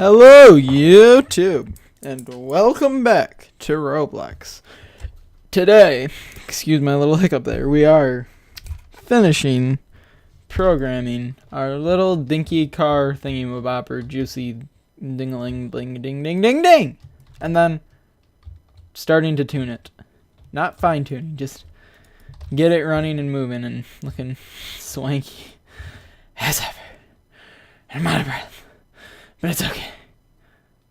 Hello, YouTube, and welcome back to Roblox. Today, excuse my little hiccup there, we are finishing programming our little dinky car thingy-mabopper juicy ding-a-ling bling ding ding ding ding, and then starting to tune it. Not fine-tuning, just get it running and moving and looking swanky as ever. And I'm out of breath, but it's okay.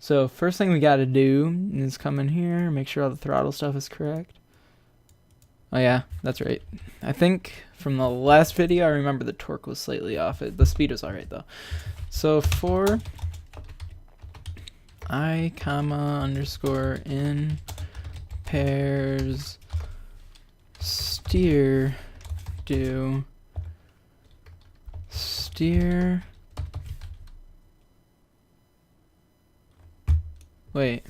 So first thing we gotta do is come in here, make sure all the throttle stuff is correct. Oh yeah, that's right. I think from the last video I remember the torque was slightly off. The speed was alright though. So for I comma underscore in pairs steer do steer. Wait.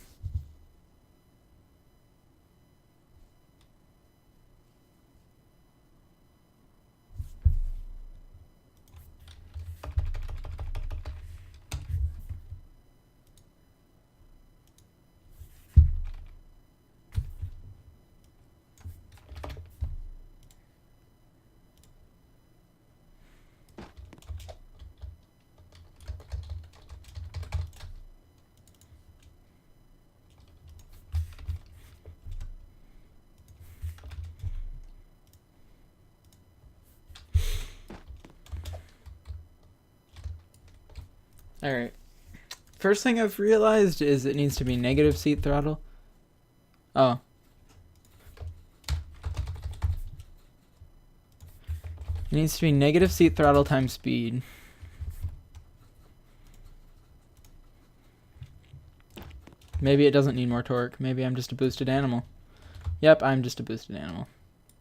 Alright. First thing I've realized is it needs to be negative seat throttle. Oh. It needs to be negative seat throttle times speed. Maybe it doesn't need more torque. Maybe I'm just a boosted animal. Yep, I'm just a boosted animal.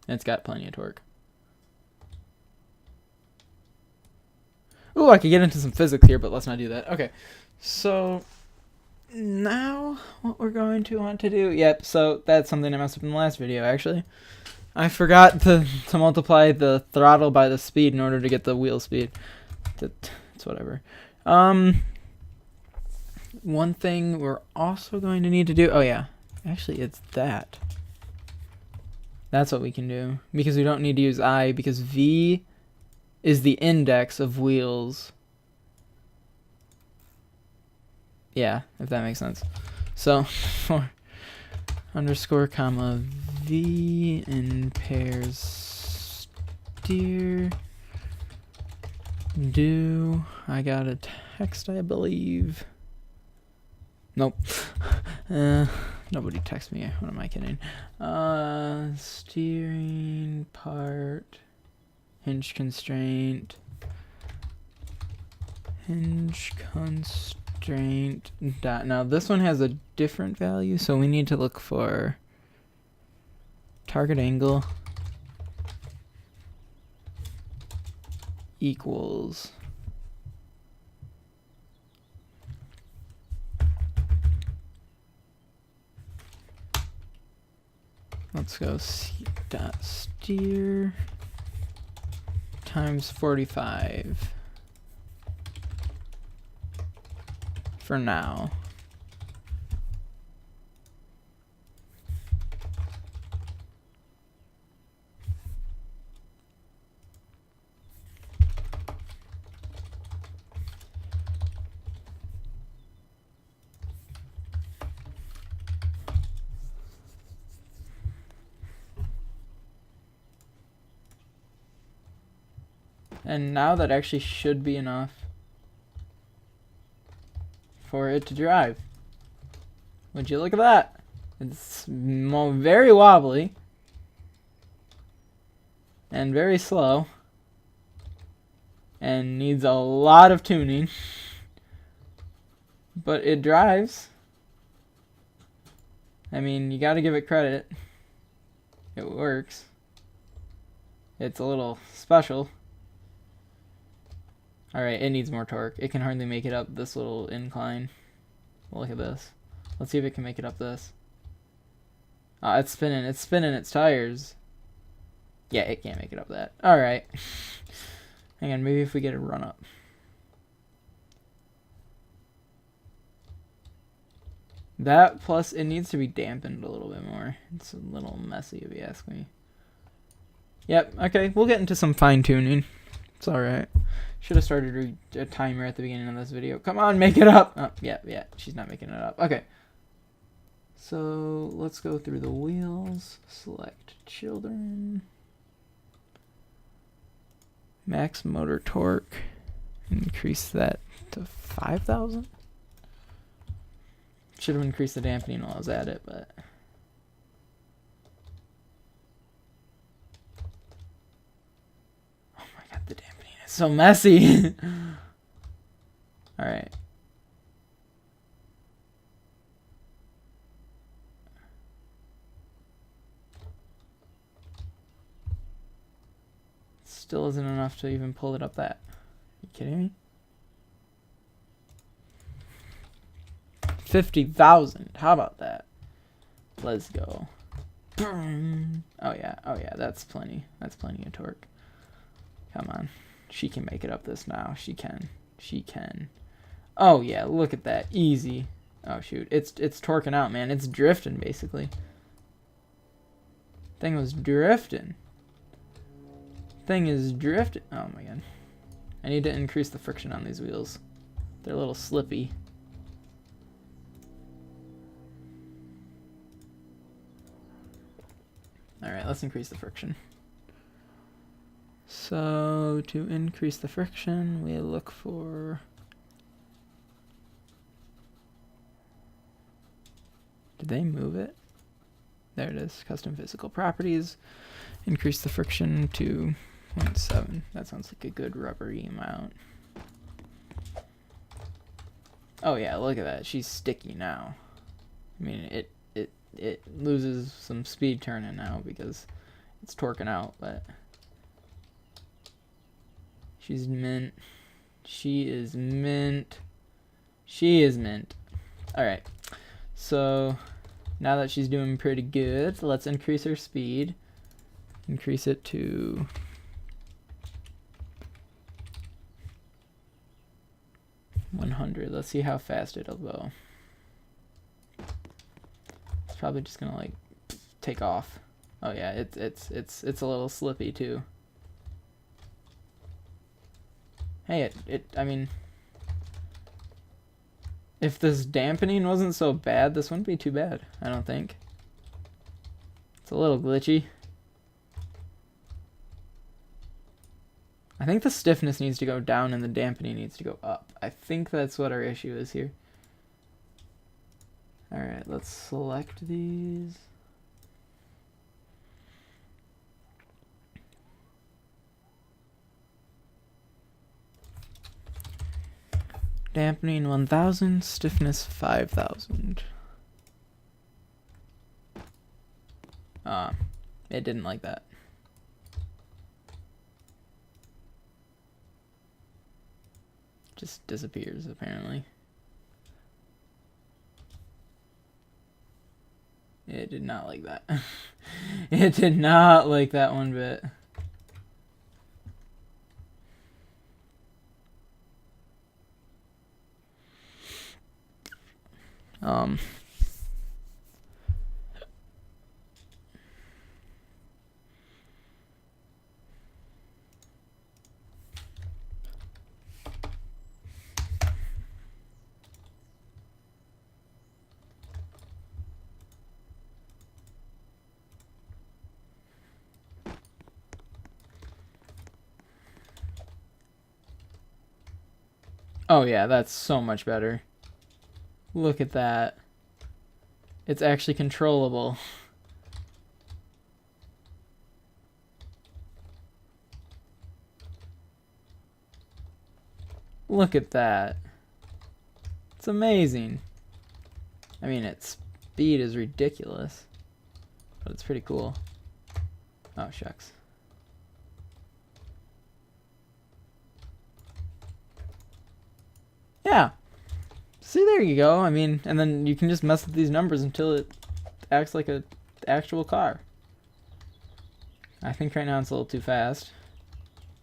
It's got plenty of torque. Ooh, I could get into some physics here, but let's not do that. Okay, so now what we're going to want to do... Yep, so that's something I messed up in the last video, actually. I forgot to multiply the throttle by the speed in order to get the wheel speed. It's whatever. One thing we're also going to need to do... Oh, yeah. Actually, it's that. That's what we can do. Because we don't need to use I, because V is the index of wheels. Yeah, if that makes sense. So, for underscore comma V in pairs steer do. I got a text, I believe. Nope. Nobody text me. What am I kidding? Steering part. Hinge constraint. Hinge constraint. Dot. Now this one has a different value, so we need to look for target angle equals let's go dot steer times 45 for now. And now that actually should be enough for it to drive. Would you look at that? It's very wobbly and very slow and needs a lot of tuning, but it drives. I mean, you gotta give it credit. It works. It's a little special. Alright, it needs more torque. It can hardly make it up this little incline. Well, look at this. Let's see if it can make it up this. It's spinning. It's spinning its tires. Yeah, it can't make it up that. Alright. Hang on, maybe if we get a run up. That plus it needs to be dampened a little bit more. It's a little messy if you ask me. Yep, okay, we'll get into some fine tuning. It's alright. Should have started a timer at the beginning of this video. Come on, make it up! Oh, yeah, she's not making it up. Okay. So, let's go through the wheels. Select children. Max motor torque. Increase that to 5,000? Should have increased the dampening while I was at it, but... Oh my god, the dampening is so messy! Alright. Still isn't enough to even pull it up that. Are you kidding me? 50,000. How about that? Let's go. Oh yeah, that's plenty. That's plenty of torque. Come on. She can make it up this now. She can. Oh yeah, look at that. Easy. Oh shoot. It's torquing out, man. It's drifting basically. Thing was drifting. Thing is drifting. Oh my god. I need to increase the friction on these wheels. They're a little slippy. Alright, let's increase the friction. So, to increase the friction, we look for... Did they move it? There it is. Custom physical properties. Increase the friction to 0.7. That sounds like a good rubbery amount. Oh yeah, look at that. She's sticky now. I mean, it loses some speed turning now because it's torquing out, but she's mint. She is mint. Alright, so now that she's doing pretty good, let's increase her speed. Increase it to 100. Let's see how fast it'll go. Probably just gonna like take off. Oh yeah, it's a little slippy too. Hey, I mean, if this dampening wasn't so bad, this wouldn't be too bad, I don't think. It's a little glitchy. I think the stiffness needs to go down and the dampening needs to go up. I think that's what our issue is here. Alright, let's select these. Dampening 1000, stiffness 5000. It didn't like that. Just disappears apparently. It did not like that. It did not like that one bit. Oh yeah, that's so much better. Look at that. It's actually controllable. Look at that. It's amazing. I mean, its speed is ridiculous, but it's pretty cool. Oh, shucks. Yeah. See, there you go. I mean, and then you can just mess with these numbers until it acts like an actual car. I think right now it's a little too fast.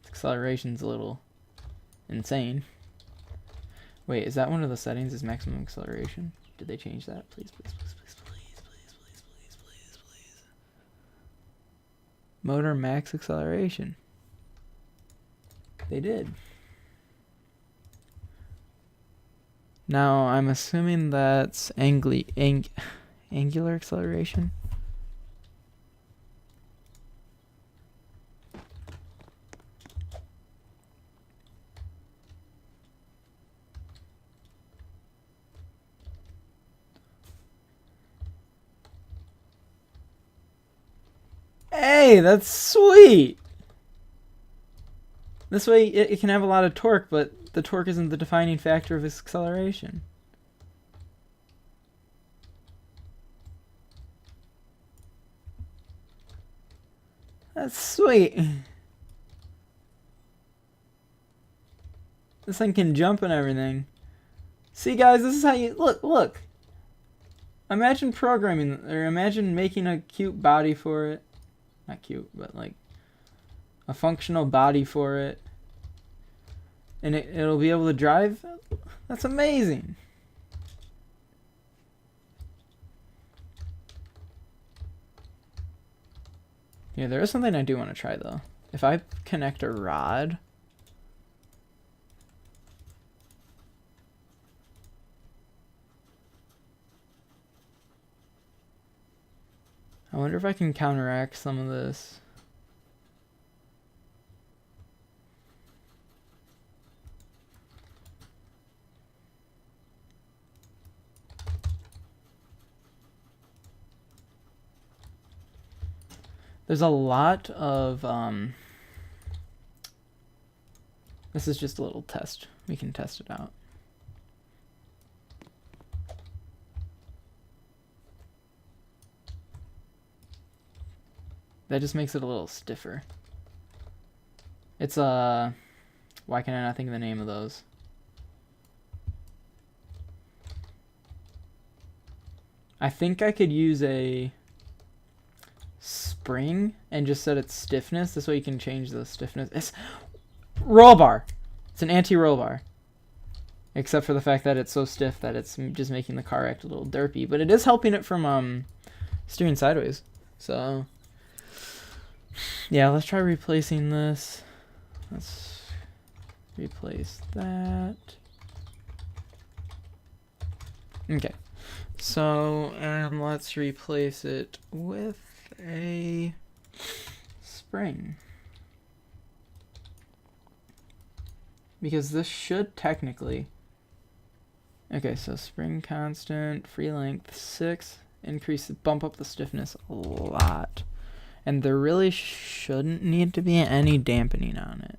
Acceleration's a little insane. Wait, is that one of the settings? Is maximum acceleration? Did they change that? Please, please, please, please, please, please, please, please, please, please. Motor max acceleration. They did. Now, I'm assuming that's angular acceleration. Hey, that's sweet! This way it can have a lot of torque, but the torque isn't the defining factor of its acceleration. That's sweet. This thing can jump and everything. See, guys, this is how you... Look. Imagine programming, or imagine making a cute body for it. Not cute, but like a functional body for it. And it'll be able to drive. That's amazing. Yeah, there is something I do want to try though. If I connect a rod. I wonder if I can counteract some of this. There's a lot of, this is just a little test. We can test it out. That just makes it a little stiffer. It's, why can I not think of the name of those? I think I could use a spring and just set its stiffness. This way you can change the stiffness. It's roll bar. It's an anti-roll bar. Except for the fact that it's so stiff that it's just making the car act a little derpy. But it is helping it from steering sideways. So yeah, let's try replacing this. Let's replace that. Okay. So, let's replace it with a spring. Because this should technically... Okay, so spring constant, free length 6, bump up the stiffness a lot. And there really shouldn't need to be any dampening on it.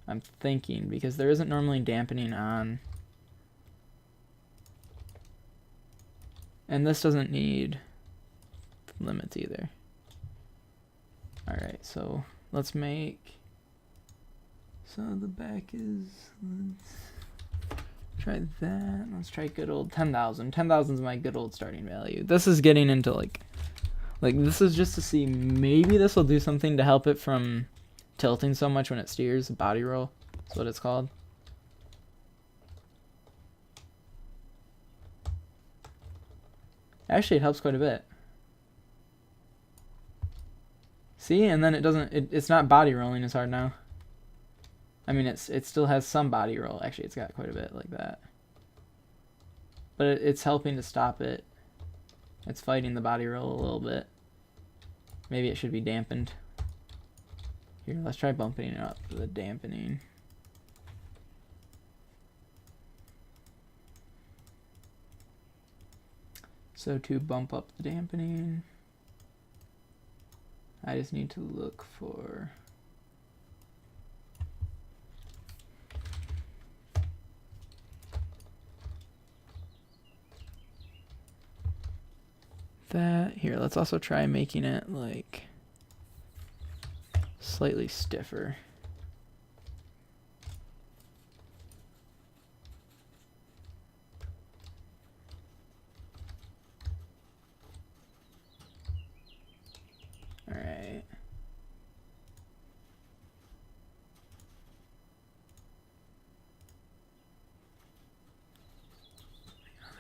I'm thinking, because there isn't normally dampening on... And this doesn't need limits either. Alright, so let's make... So the back is... Let's try that. Let's try good old 10,000. 10,000 is my good old starting value. This is getting into like this is just to see maybe this will do something to help it from tilting so much when it steers. Body roll is what it's called. Actually, it helps quite a bit. See, and then it doesn't. It's not body rolling as hard now. I mean, it still has some body roll. Actually, it's got quite a bit like that. But it's helping to stop it. It's fighting the body roll a little bit. Maybe it should be dampened. Here, let's try bumping it up for the dampening. So to bump up the dampening, I just need to look for... that. Here, let's also try making it like slightly stiffer. All right.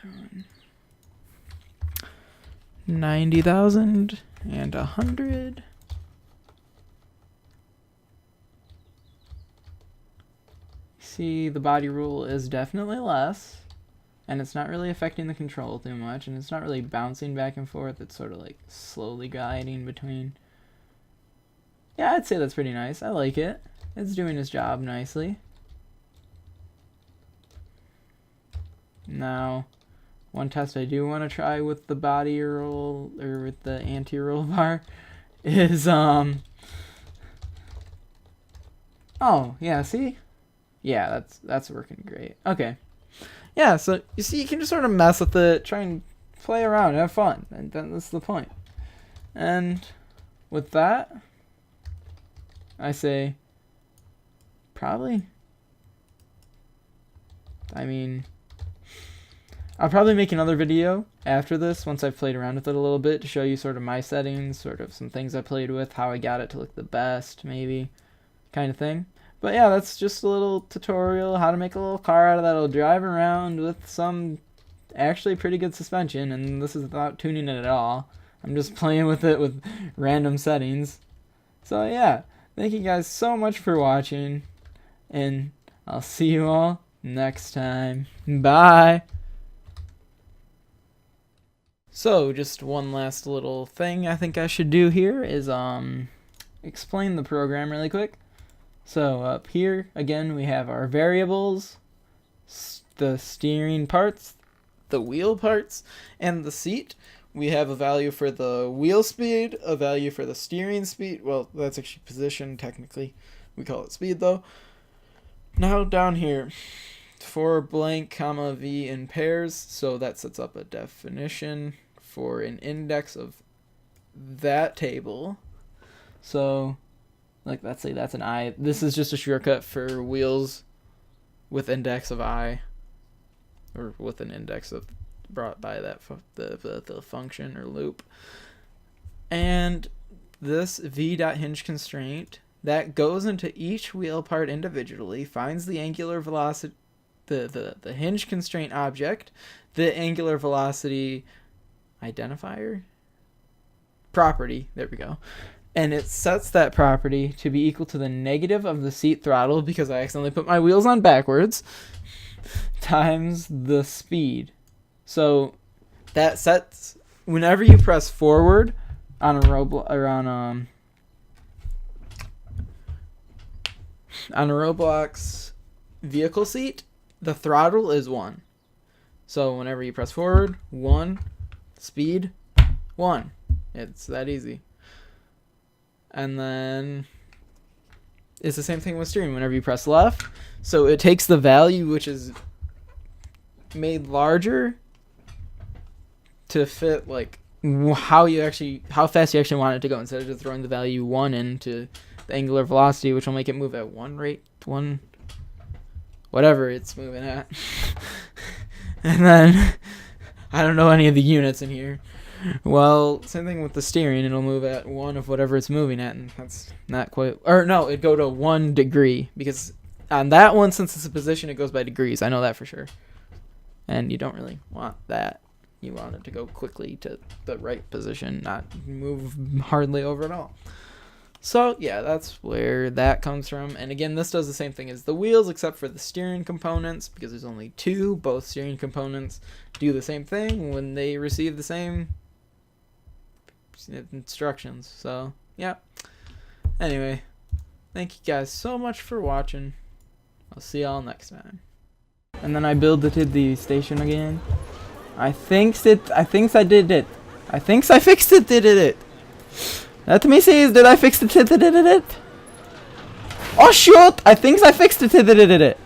other one. 90,000 and 100. See, the body rule is definitely less, and it's not really affecting the control too much, and it's not really bouncing back and forth. It's sort of like slowly gliding between. Yeah, I'd say that's pretty nice. I like it. It's doing its job nicely. Now, one test I do want to try with the body roll, or with the anti-roll bar, is, oh, yeah, see? Yeah, that's working great. Okay. Yeah, so you see, you can just sort of mess with it, try and play around, have fun, and that's the point. And with that, I say, probably, I mean, I'll probably make another video after this once I've played around with it a little bit to show you sort of my settings, sort of some things I played with, how I got it to look the best, maybe, kind of thing. But yeah, that's just a little tutorial how to make a little car out of that'll drive around with some actually pretty good suspension, and this is without tuning it at all. I'm just playing with it with random settings. So yeah, thank you guys so much for watching, and I'll see you all next time. Bye! So, just one last little thing I think I should do here is explain the program really quick. So up here, again, we have our variables, the steering parts, the wheel parts, and the seat. We have a value for the wheel speed, a value for the steering speed. Well, that's actually position, technically. We call it speed, though. Now down here, for blank, comma, v in pairs, so that sets up a definition for an index of that table. So, like, let's say that's an I. This is just a shortcut for wheels with index of I, or with an index of brought by that the function or loop. And this v.hinge constraint that goes into each wheel part individually, finds the angular velocity, the hinge constraint object, the angular velocity identifier property. There we go. And it sets that property to be equal to the negative of the seat throttle, because I accidentally put my wheels on backwards, times the speed. So that sets, whenever you press forward on a ROBLOX vehicle seat, the throttle is 1. So whenever you press forward, 1, speed, 1. It's that easy. And then it's the same thing with steering whenever you press left. So it takes the value which is made larger to fit like how fast you actually want it to go, instead of just throwing the value 1 into the angular velocity, which will make it move at 1 rate, whatever it's moving at. And then I don't know any of the units in here. Well, same thing with the steering. It'll move at 1 of whatever it's moving at, and that's not quite... Or no, it'd go to 1 degree, because on that one, since it's a position, it goes by degrees. I know that for sure. And you don't really want that. You want it to go quickly to the right position, not move hardly over at all. So, yeah, that's where that comes from. And again, this does the same thing as the wheels, except for the steering components, because there's only 2. Both steering components do the same thing when they receive the same instructions. So, yeah. Anyway, thank you guys so much for watching. I'll see y'all next time. And then I built the station again. I thinks I did it. I fixed it, did it. Let me see, did I fix it, did it? Oh shoot! I fixed it, did it.